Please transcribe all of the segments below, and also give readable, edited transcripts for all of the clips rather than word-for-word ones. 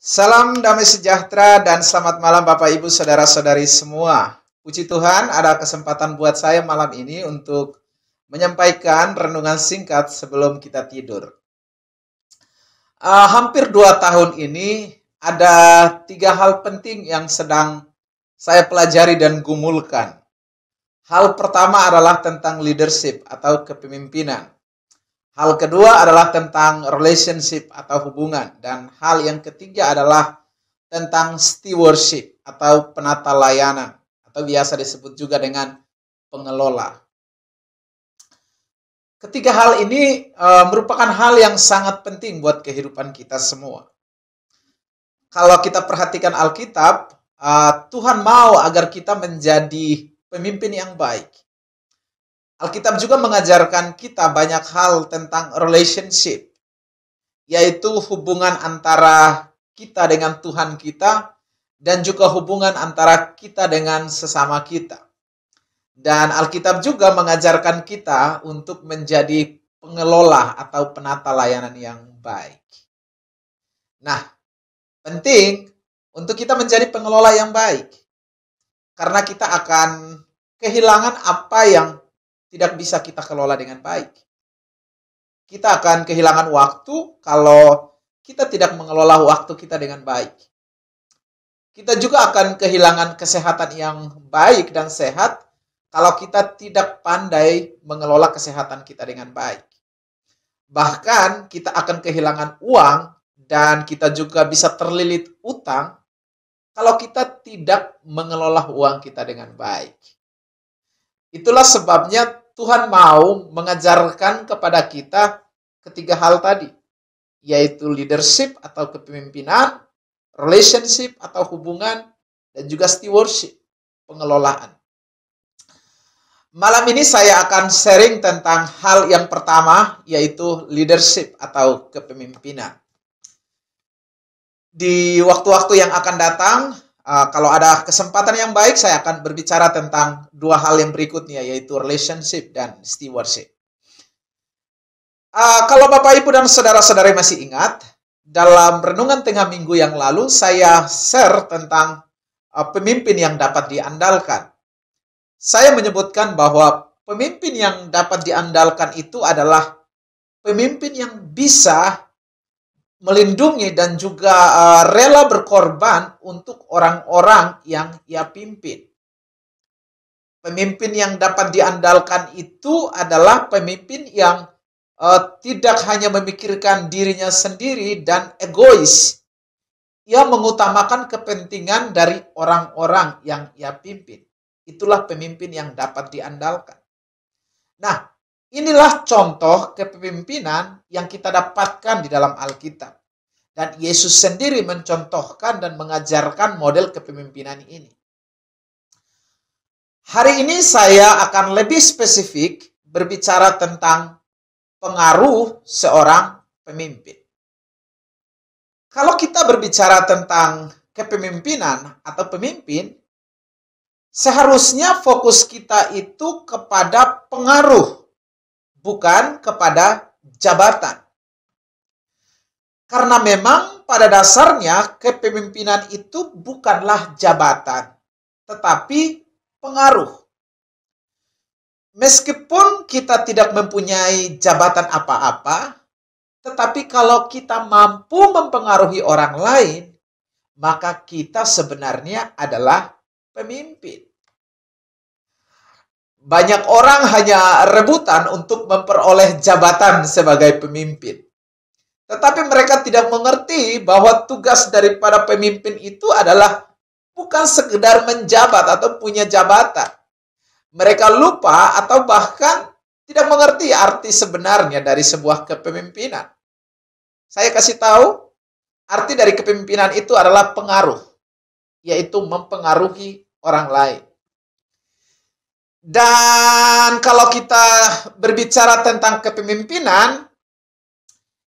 Salam damai sejahtera dan selamat malam Bapak Ibu Saudara-saudari semua. Puji Tuhan ada kesempatan buat saya malam ini untuk menyampaikan renungan singkat sebelum kita tidur. Hampir 2 tahun ini ada 3 hal penting yang sedang saya pelajari dan gumulkan. Hal pertama adalah tentang leadership atau kepemimpinan. Hal kedua adalah tentang relationship atau hubungan. Dan hal yang ketiga adalah tentang stewardship atau penata layanan. Atau biasa disebut juga dengan pengelola. Ketiga hal ini merupakan hal yang sangat penting buat kehidupan kita semua. Kalau kita perhatikan Alkitab, Tuhan mau agar kita menjadi pemimpin yang baik. Alkitab juga mengajarkan kita banyak hal tentang relationship, yaitu hubungan antara kita dengan Tuhan kita dan juga hubungan antara kita dengan sesama kita. Dan Alkitab juga mengajarkan kita untuk menjadi pengelola atau penata layanan yang baik. Nah, penting untuk kita menjadi pengelola yang baik, karena kita akan kehilangan apa yang tidak bisa kita kelola dengan baik. Kita akan kehilangan waktu kalau kita tidak mengelola waktu kita dengan baik. Kita juga akan kehilangan kesehatan yang baik dan sehat kalau kita tidak pandai mengelola kesehatan kita dengan baik. Bahkan kita akan kehilangan uang dan kita juga bisa terlilit utang kalau kita tidak mengelola uang kita dengan baik. Itulah sebabnya Tuhan mau mengajarkan kepada kita ketiga hal tadi, yaitu leadership atau kepemimpinan, relationship atau hubungan, dan juga stewardship, pengelolaan. Malam ini saya akan sharing tentang hal yang pertama, yaitu leadership atau kepemimpinan. Di waktu-waktu yang akan datang, kalau ada kesempatan yang baik, saya akan berbicara tentang 2 hal yang berikutnya, yaitu relationship dan stewardship. Kalau Bapak, Ibu, dan Saudara-saudari masih ingat, dalam renungan tengah minggu yang lalu, saya share tentang pemimpin yang dapat diandalkan. Saya menyebutkan bahwa pemimpin yang dapat diandalkan itu adalah pemimpin yang bisa melindungi dan juga rela berkorban untuk orang-orang yang ia pimpin. Pemimpin yang dapat diandalkan itu adalah pemimpin yang tidak hanya memikirkan dirinya sendiri dan egois. Ia mengutamakan kepentingan dari orang-orang yang ia pimpin. Itulah pemimpin yang dapat diandalkan. Nah, inilah contoh kepemimpinan yang kita dapatkan di dalam Alkitab. Dan Yesus sendiri mencontohkan dan mengajarkan model kepemimpinan ini. Hari ini saya akan lebih spesifik berbicara tentang pengaruh seorang pemimpin. Kalau kita berbicara tentang kepemimpinan atau pemimpin, seharusnya fokus kita itu kepada pengaruh, bukan kepada jabatan. Karena memang pada dasarnya kepemimpinan itu bukanlah jabatan, tetapi pengaruh. Meskipun kita tidak mempunyai jabatan apa-apa, tetapi kalau kita mampu mempengaruhi orang lain, maka kita sebenarnya adalah pemimpin. Banyak orang hanya rebutan untuk memperoleh jabatan sebagai pemimpin. Tetapi mereka tidak mengerti bahwa tugas daripada pemimpin itu adalah bukan sekedar menjabat atau punya jabatan. Mereka lupa atau bahkan tidak mengerti arti sebenarnya dari sebuah kepemimpinan. Saya kasih tahu, arti dari kepemimpinan itu adalah pengaruh, yaitu mempengaruhi orang lain. Dan kalau kita berbicara tentang kepemimpinan,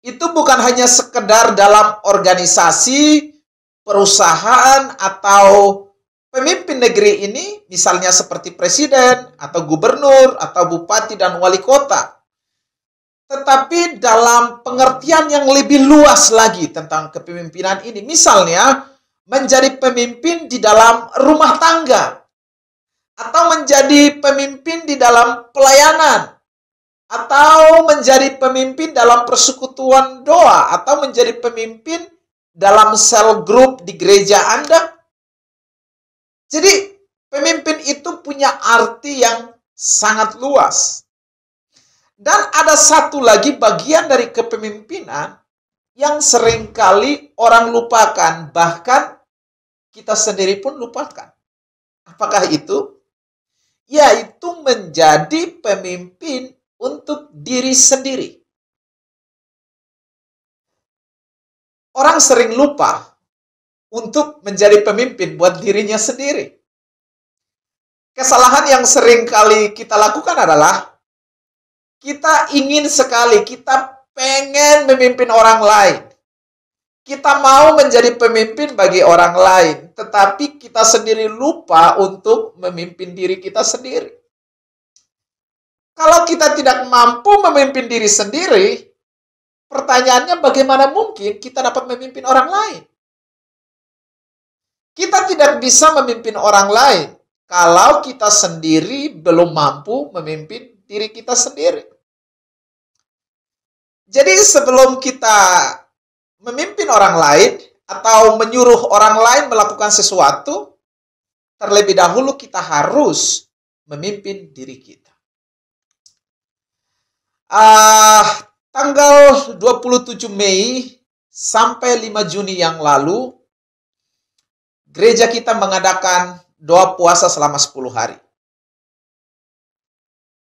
itu bukan hanya sekedar dalam organisasi, perusahaan, atau pemimpin negeri ini, misalnya seperti presiden, atau gubernur, atau bupati, dan wali kota. tetapi dalam pengertian yang lebih luas lagi tentang kepemimpinan ini. Misalnya, menjadi pemimpin di dalam rumah tangga, atau menjadi pemimpin di dalam pelayanan, atau menjadi pemimpin dalam persekutuan doa, atau menjadi pemimpin dalam sel grup di gereja Anda. Jadi, pemimpin itu punya arti yang sangat luas. Dan ada satu lagi bagian dari kepemimpinan yang seringkali orang lupakan, bahkan kita sendiri pun lupakan. Apakah itu? Yaitu menjadi pemimpin untuk diri sendiri. Orang sering lupa untuk menjadi pemimpin buat dirinya sendiri. Kesalahan yang sering kali kita lakukan adalah kita ingin sekali, kita pengen memimpin orang lain. Kita mau menjadi pemimpin bagi orang lain, tetapi kita sendiri lupa untuk memimpin diri kita sendiri. Kalau kita tidak mampu memimpin diri sendiri, pertanyaannya bagaimana mungkin kita dapat memimpin orang lain? Kita tidak bisa memimpin orang lain kalau kita sendiri belum mampu memimpin diri kita sendiri. Jadi sebelum kita memimpin orang lain atau menyuruh orang lain melakukan sesuatu, terlebih dahulu kita harus memimpin diri kita. Tanggal 27 Mei sampai 5 Juni yang lalu, gereja kita mengadakan doa puasa selama 10 hari.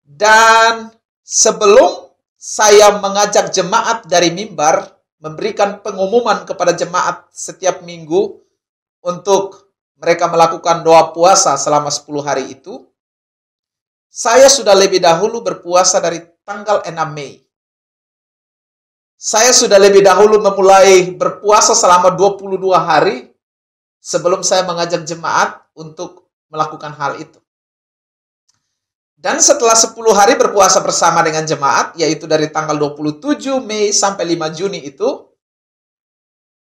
Dan sebelum saya mengajak jemaat dari mimbar, memberikan pengumuman kepada jemaat setiap minggu untuk mereka melakukan doa puasa selama 10 hari itu, saya sudah lebih dahulu berpuasa dari tanggal 6 Mei. Saya sudah lebih dahulu memulai berpuasa selama 22 hari sebelum saya mengajak jemaat untuk melakukan hal itu. Dan setelah 10 hari berpuasa bersama dengan jemaat, yaitu dari tanggal 27 Mei sampai 5 Juni itu,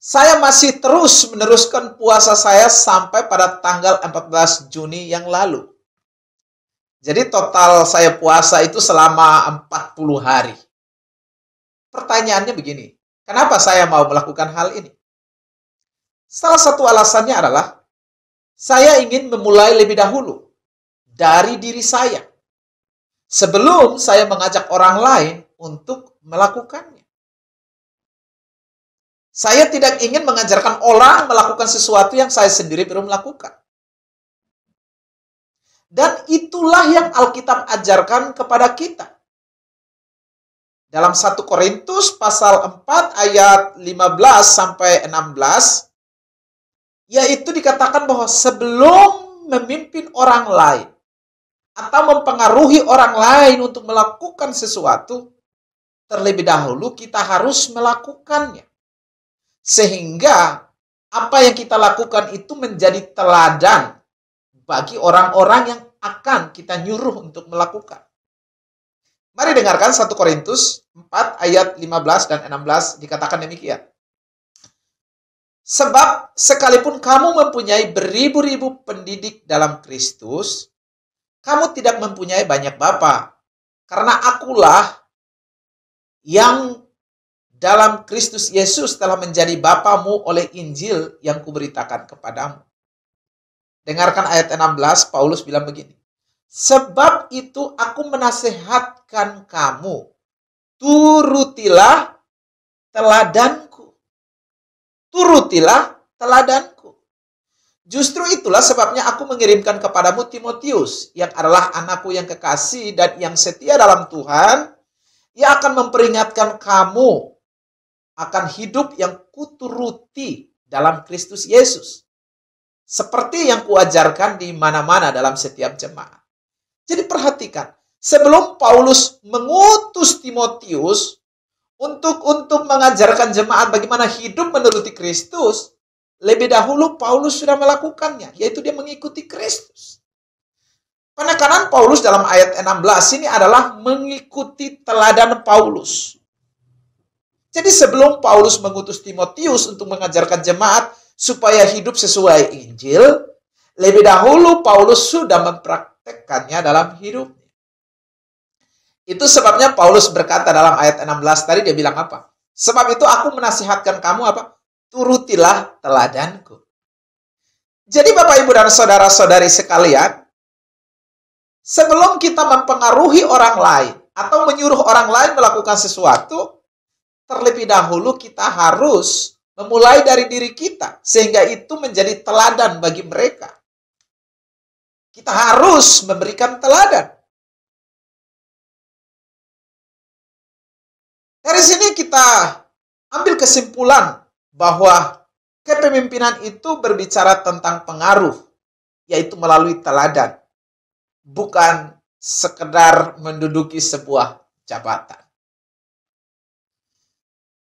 saya masih terus meneruskan puasa saya sampai pada tanggal 14 Juni yang lalu. Jadi total saya puasa itu selama 40 hari. Pertanyaannya begini, kenapa saya mau melakukan hal ini? Salah satu alasannya adalah, saya ingin memulai lebih dahulu dari diri saya, sebelum saya mengajak orang lain untuk melakukannya. Saya tidak ingin mengajarkan orang melakukan sesuatu yang saya sendiri belum lakukan. Dan itulah yang Alkitab ajarkan kepada kita. Dalam 1 Korintus pasal 4 ayat 15 sampai 16, yaitu dikatakan bahwa sebelum memimpin orang lain atau mempengaruhi orang lain untuk melakukan sesuatu, terlebih dahulu kita harus melakukannya. Sehingga apa yang kita lakukan itu menjadi teladan bagi orang-orang yang akan kita nyuruh untuk melakukan. Mari dengarkan 1 Korintus 4 ayat 15 dan 16 dikatakan demikian. Sebab sekalipun kamu mempunyai beribu-ribu pendidik dalam Kristus, kamu tidak mempunyai banyak bapa, karena akulah yang dalam Kristus Yesus telah menjadi bapamu oleh Injil yang kuberitakan kepadamu. Dengarkan ayat 16, Paulus bilang begini. Sebab itu aku menasehatkan kamu, turutilah teladanku. Turutilah teladanku. Justru itulah sebabnya aku mengirimkan kepadamu Timotius, yang adalah anakku yang kekasih dan yang setia dalam Tuhan, yang akan memperingatkan kamu akan hidup yang kuturuti dalam Kristus Yesus, seperti yang kuajarkan di mana-mana dalam setiap jemaat. Jadi perhatikan, sebelum Paulus mengutus Timotius untuk mengajarkan jemaat bagaimana hidup menuruti Kristus, lebih dahulu Paulus sudah melakukannya, yaitu dia mengikuti Kristus. Penekanan Paulus dalam ayat 16 ini adalah mengikuti teladan Paulus. Jadi sebelum Paulus mengutus Timotius untuk mengajarkan jemaat supaya hidup sesuai Injil, lebih dahulu Paulus sudah mempraktekkannya dalam hidupnya. Itu sebabnya Paulus berkata dalam ayat 16 tadi, dia bilang apa? Sebab itu aku menasihatkan kamu apa? Turutilah teladanku. Jadi Bapak, Ibu, dan saudara-saudari sekalian, sebelum kita mempengaruhi orang lain atau menyuruh orang lain melakukan sesuatu, terlebih dahulu kita harus memulai dari diri kita, sehingga itu menjadi teladan bagi mereka. Kita harus memberikan teladan. Dari sini kita ambil kesimpulan bahwa kepemimpinan itu berbicara tentang pengaruh, yaitu melalui teladan, bukan sekedar menduduki sebuah jabatan.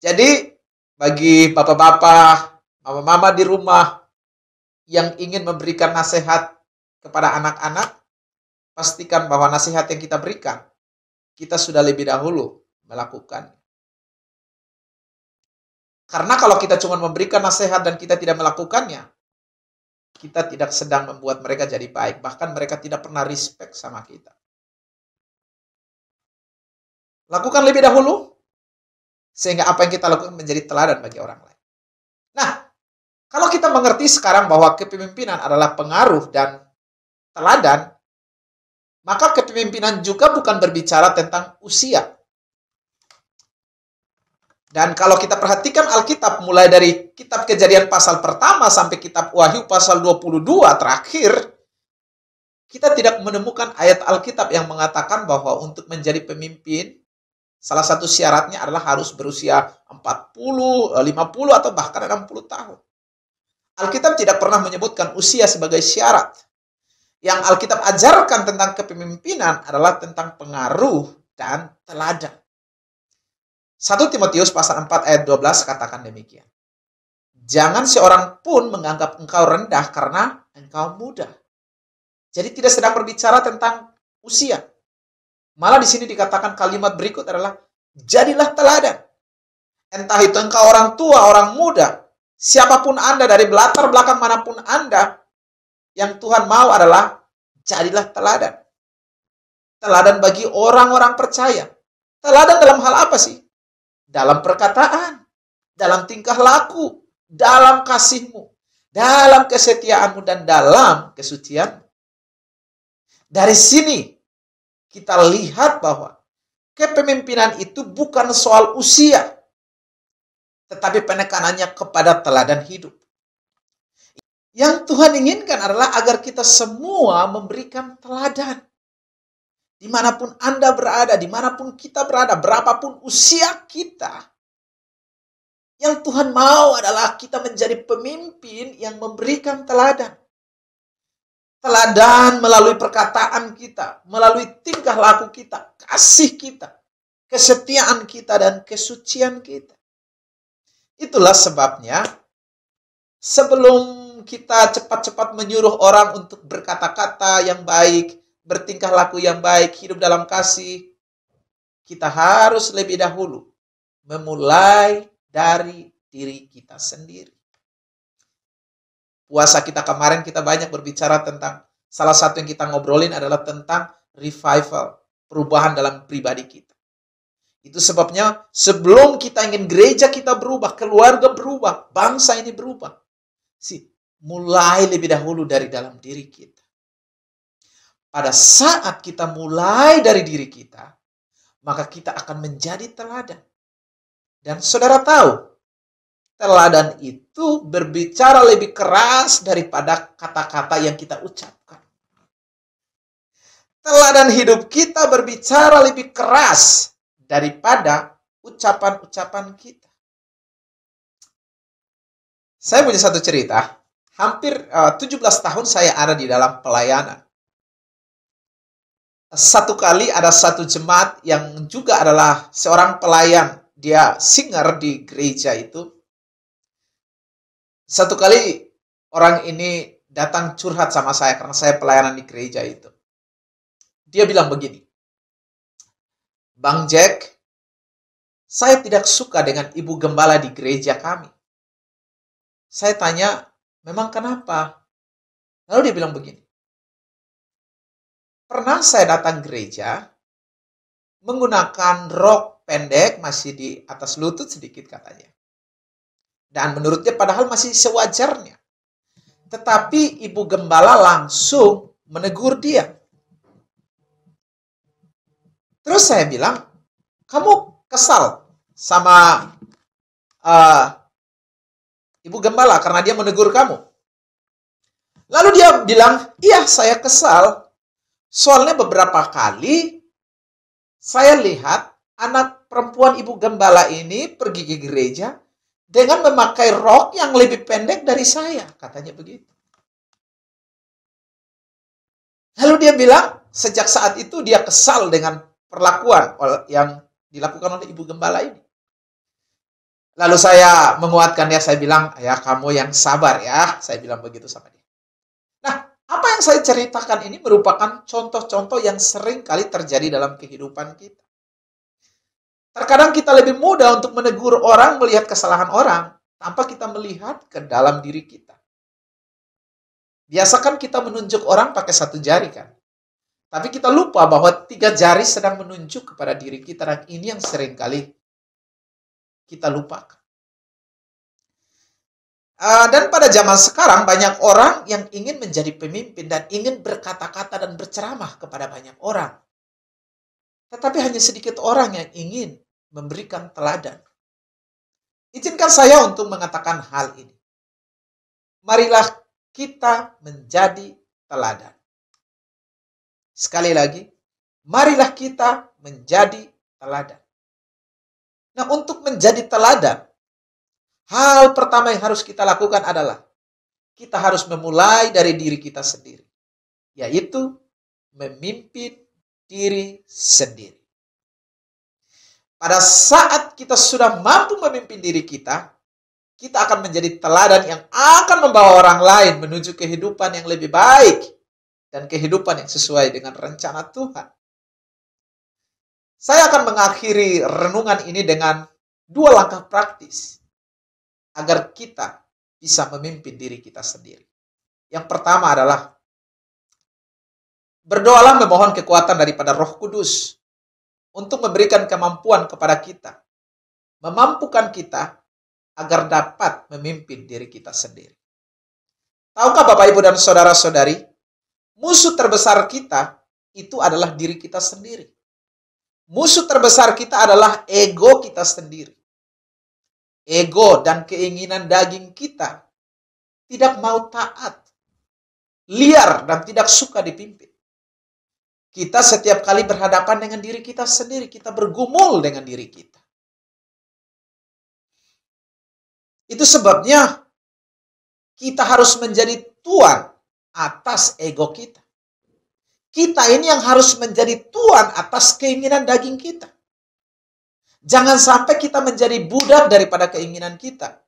Jadi, bagi bapak-bapak, mama-mama di rumah yang ingin memberikan nasihat kepada anak-anak, pastikan bahwa nasihat yang kita berikan, kita sudah lebih dahulu melakukan. Karena kalau kita cuma memberikan nasihat dan kita tidak melakukannya, kita tidak sedang membuat mereka jadi baik. Bahkan mereka tidak pernah respect sama kita. Lakukan lebih dahulu, sehingga apa yang kita lakukan menjadi teladan bagi orang lain. Nah, kalau kita mengerti sekarang bahwa kepemimpinan adalah pengaruh dan teladan, maka kepemimpinan juga bukan berbicara tentang usia. Dan kalau kita perhatikan Alkitab, mulai dari kitab Kejadian pasal pertama sampai kitab Wahyu pasal 22 terakhir, kita tidak menemukan ayat Alkitab yang mengatakan bahwa untuk menjadi pemimpin, salah satu syaratnya adalah harus berusia 40, 50, atau bahkan 60 tahun. Alkitab tidak pernah menyebutkan usia sebagai syarat. Yang Alkitab ajarkan tentang kepemimpinan adalah tentang pengaruh dan teladan. 1 Timotius pasal 4 ayat 12 katakan demikian. Jangan seorang pun menganggap engkau rendah karena engkau muda. Jadi tidak sedang berbicara tentang usia. Malah di sini dikatakan kalimat berikut adalah, jadilah teladan. Entah itu engkau orang tua, orang muda, siapapun Anda, dari latar belakang manapun Anda, yang Tuhan mau adalah, jadilah teladan. Teladan bagi orang-orang percaya. Teladan dalam hal apa sih? Dalam perkataan, dalam tingkah laku, dalam kasihmu, dalam kesetiaanmu, dan dalam kesucianmu. Dari sini, kita lihat bahwa kepemimpinan itu bukan soal usia, tetapi penekanannya kepada teladan hidup. Yang Tuhan inginkan adalah agar kita semua memberikan teladan. Dimanapun Anda berada, dimanapun kita berada, berapapun usia kita, yang Tuhan mau adalah kita menjadi pemimpin yang memberikan teladan. Teladan melalui perkataan kita, melalui tingkah laku kita, kasih kita, kesetiaan kita, dan kesucian kita. Itulah sebabnya, sebelum kita cepat-cepat menyuruh orang untuk berkata-kata yang baik, bertingkah laku yang baik, hidup dalam kasih, kita harus lebih dahulu memulai dari diri kita sendiri. Puasa kita kemarin kita banyak berbicara tentang, salah satu yang kita ngobrolin adalah tentang revival, perubahan dalam pribadi kita. Itu sebabnya sebelum kita ingin gereja kita berubah, keluarga berubah, bangsa ini berubah, mulai lebih dahulu dari dalam diri kita. Pada saat kita mulai dari diri kita, maka kita akan menjadi teladan. Dan saudara tahu, teladan itu berbicara lebih keras daripada kata-kata yang kita ucapkan. Teladan hidup kita berbicara lebih keras daripada ucapan-ucapan kita. Saya punya satu cerita. Hampir 17 tahun saya ada di dalam pelayanan. Satu kali ada satu jemaat yang juga adalah seorang pelayan. Dia singer di gereja itu. Satu kali orang ini datang curhat sama saya karena saya pelayanan di gereja itu. Dia bilang begini, Bang Jack, saya tidak suka dengan ibu gembala di gereja kami. Saya tanya, memang kenapa? Lalu dia bilang begini, pernah saya datang gereja, menggunakan rok pendek, masih di atas lutut sedikit katanya. Dan menurutnya padahal masih sewajarnya. Tetapi ibu gembala langsung menegur dia. Terus saya bilang, kamu kesal sama ibu gembala karena dia menegur kamu. Lalu dia bilang, iya saya kesal. Soalnya beberapa kali saya lihat anak perempuan ibu gembala ini pergi ke gereja dengan memakai rok yang lebih pendek dari saya, katanya begitu. Lalu dia bilang, sejak saat itu dia kesal dengan perlakuan yang dilakukan oleh ibu gembala ini. Lalu saya menguatkan dia, saya bilang, ya kamu yang sabar ya, saya bilang begitu sama dia. Nah, apa yang saya ceritakan ini merupakan contoh-contoh yang sering kali terjadi dalam kehidupan kita. Terkadang kita lebih mudah untuk menegur orang melihat kesalahan orang, tanpa kita melihat ke dalam diri kita. Biasakan kita menunjuk orang pakai satu jari kan. Tapi kita lupa bahwa 3 jari sedang menunjuk kepada diri kita, dan ini yang sering kali kita lupakan. Dan pada zaman sekarang banyak orang yang ingin menjadi pemimpin dan ingin berkata-kata dan berceramah kepada banyak orang. Tetapi hanya sedikit orang yang ingin memberikan teladan. Izinkan saya untuk mengatakan hal ini. Marilah kita menjadi teladan. Sekali lagi, marilah kita menjadi teladan. Nah, untuk menjadi teladan, hal pertama yang harus kita lakukan adalah kita harus memulai dari diri kita sendiri, yaitu memimpin diri sendiri. Pada saat kita sudah mampu memimpin diri kita akan menjadi teladan yang akan membawa orang lain menuju kehidupan yang lebih baik dan kehidupan yang sesuai dengan rencana Tuhan. Saya akan mengakhiri renungan ini dengan 2 langkah praktis agar kita bisa memimpin diri kita sendiri. Yang pertama adalah berdoalah memohon kekuatan daripada Roh Kudus untuk memberikan kemampuan kepada kita, memampukan kita agar dapat memimpin diri kita sendiri. Tahukah Bapak, Ibu, dan saudara-saudari, musuh terbesar kita itu adalah diri kita sendiri. Musuh terbesar kita adalah ego kita sendiri. Ego dan keinginan daging kita tidak mau taat, liar, dan tidak suka dipimpin. Kita setiap kali berhadapan dengan diri kita sendiri, kita bergumul dengan diri kita. Itu sebabnya kita harus menjadi tuan atas ego kita. Kita ini yang harus menjadi tuan atas keinginan daging kita. Jangan sampai kita menjadi budak daripada keinginan kita.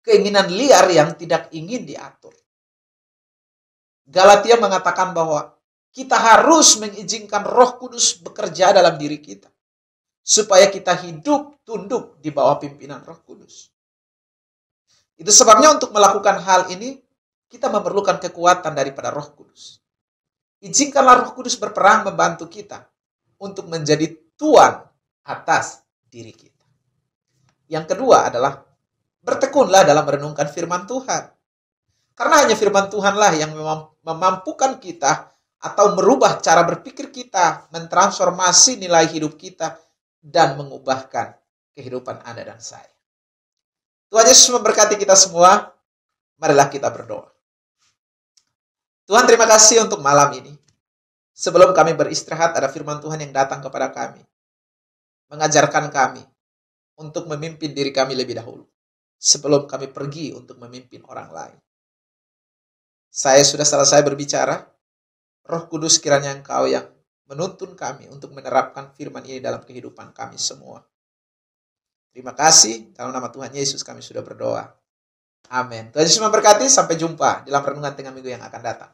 Keinginan liar yang tidak ingin diatur. Galatia mengatakan bahwa kita harus mengizinkan Roh Kudus bekerja dalam diri kita, supaya kita hidup tunduk di bawah pimpinan Roh Kudus. Itu sebabnya untuk melakukan hal ini, kita memerlukan kekuatan daripada Roh Kudus. Izinkanlah Roh Kudus berperang membantu kita untuk menjadi tuan atas diri kita. Yang kedua adalah bertekunlah dalam merenungkan firman Tuhan. Karena hanya firman Tuhanlah yang memampukan kita atau merubah cara berpikir kita, mentransformasi nilai hidup kita, dan mengubahkan kehidupan Anda dan saya. Tuhan Yesus memberkati kita semua. Marilah kita berdoa. Tuhan, terima kasih untuk malam ini. Sebelum kami beristirahat, ada firman Tuhan yang datang kepada kami, mengajarkan kami untuk memimpin diri kami lebih dahulu, sebelum kami pergi untuk memimpin orang lain. Saya sudah selesai berbicara. Roh Kudus, kiranya Engkau yang menuntun kami untuk menerapkan firman ini dalam kehidupan kami semua. Terima kasih. Dalam nama Tuhan Yesus kami sudah berdoa. Amin. Tuhan Yesus memberkati. Sampai jumpa dalam renungan tengah minggu yang akan datang.